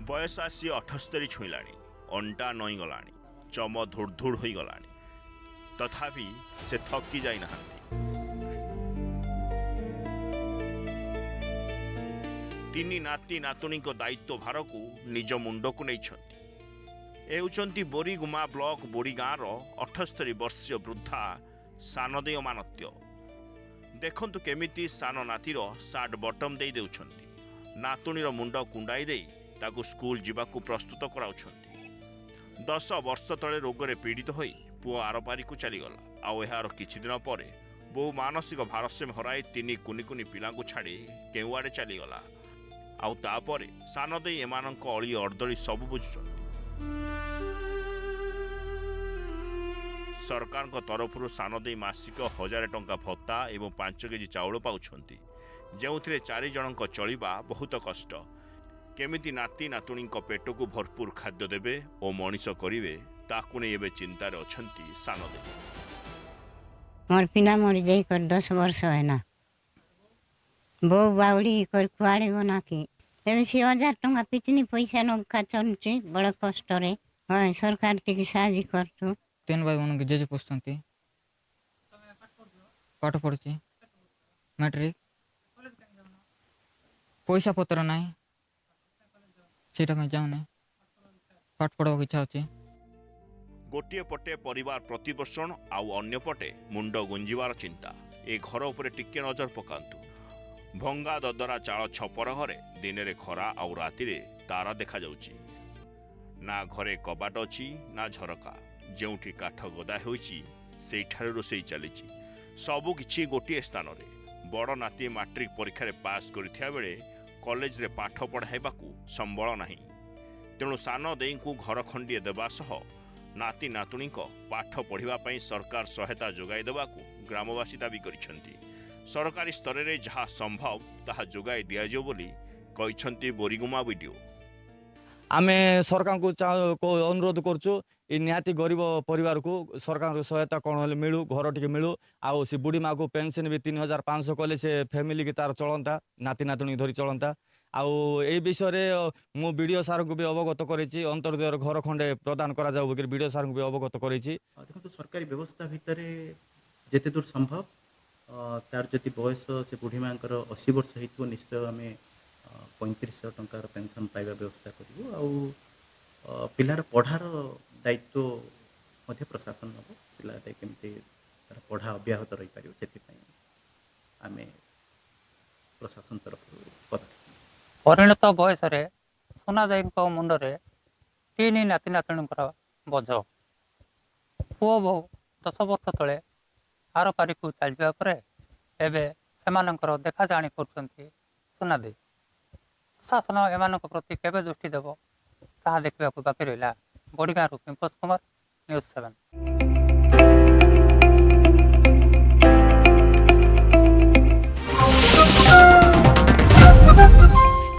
बयस आसी 78 छुईला अंटा नई गला चम धुड़धुड़ हो गला तथापि से थकी जाई नहांती। तीन नाती नातुणी दायित्व भार को निज मुंड को नहीं बोरीगुमा ब्लॉक बोड़ी गाँव 78 वर्षीय वृद्धा सानदेय अमानत्य। देखंतु केमिति सान नातीर सार्ट बटम दे देउछंती, नातुणीर मुंड कुंडाई दे ताकू स्कूल जीवाकू प्रस्तुत कराउछंती। 10 वर्ष तले रोगरे पीड़ित होई पुओ आरपारी को चलीगला। आउ यार किछि दिन पर बहु मानसिक भारसाम्य हराई तीन कुनी कुनी पिलांकू छाड़ी केउआड़े चलीगला। आउ तापरे सानदेई एमानंक अली अर्दली सब बुझुछंती। सरकार तरफ सानदेई मासिक 1000 टंका भत्ता एवं 5 केजी चाउल पाउछंती, जेउथिरे 4 जनक चलिबा बहुत कष्ट। केमिति नाती नातुणी पेट को भरपूर खाद्य देबे और मनीष करिवे ताकू नै एबे चिंतार अछंती सानदेई। मोर पिना मरी जाई कर 10 वर्ष है ना, बो बाउडी कर कुआड़े गना की एबे 1000 टंका पिचनी पैसा न खाचंती बड़ कष्ट रे। हां सरकार टिके साजी करतु। 3 भाई मन के जेजे पोछंती पाठ पढ़ुची मैट्रिक पैसा पत्र नाही सेटा में जाऊ नहीं पाठ पढ़वा इच्छा अछि। गोटे पटे परिवार प्रतिपोषण आउ अन्य पटे मुंड गुंजिवार चिंता। ए घर उपरे टिके नजर पकांतु। भंगा ददरा चाल छपर घरे दिन रे खरा आउ राति रे तारा देखा जाउची। ना घरे कबाट अछि ना झरका, जेउठी काठ गदा होईची सेठारे रोसई चलीची। सबु किछि गोटे स्थान रे। बड़ नाती मैट्रिक परीक्षा रे पास करिथिया बेले कॉलेज रे पाठ पढ़ाइबाकू संबल नाही। तेणु सान देई को घर खंडिए देबा सह नाती नातुणी पाठ पढ़िबा पई सरकार सहायता जोगाई देबाकू ग्रामवासी दाबी करिसेंती। सरकारी स्तर रे जहा संभव ताहा जोगाई दियाजो बोली कहिसेंती बोरीगुमा वीडियो। आमे सरकार को अनुरोध करछु इ निहाती गरीब परिवार को सरकार सहायता कौन हेले मिलू, घर टिके मिलू। आउ सी बुढ़ी माँ को पेंशन भी 3500 कले से फैमिली की तार चलता, नाती नातुणी धरी चलता। आउ ए विषय रे मु वीडियो सार को भी अवगत करेछि, अंतर्जय घर खंडे प्रदान करा जाऊ कि वीडियो सार को भी अवगत करेछि। देखो सरकारी व्यवस्था भितर जेते दूर संभव तार जति बयस से बुढ़ी माँ 80 वर्ष हेतु निश्चय आमे 3500 टंकार पेंशन पाइबा व्यवस्था करू। आउ पिलार पढ़ार दायित्व मध्य प्रशासन नब पिला केमती तार पढ़ा अब्याहत रही पारियो सेति आमे प्रशासन तरफ पदक्षेप परिणत बयस सोनादेई मुंडे 3 नाती नातुणी बोझ। पुओ बहु 10 वर्ष तले आर पारी को चल जावा एवं से देखा जाणी कर सोनादेई। प्रशासन एम प्रति केवे दृष्टि देव ताहा देखा बाकी रहा। बड़गाँव पिंपस कुमार, न्यूज़ 7।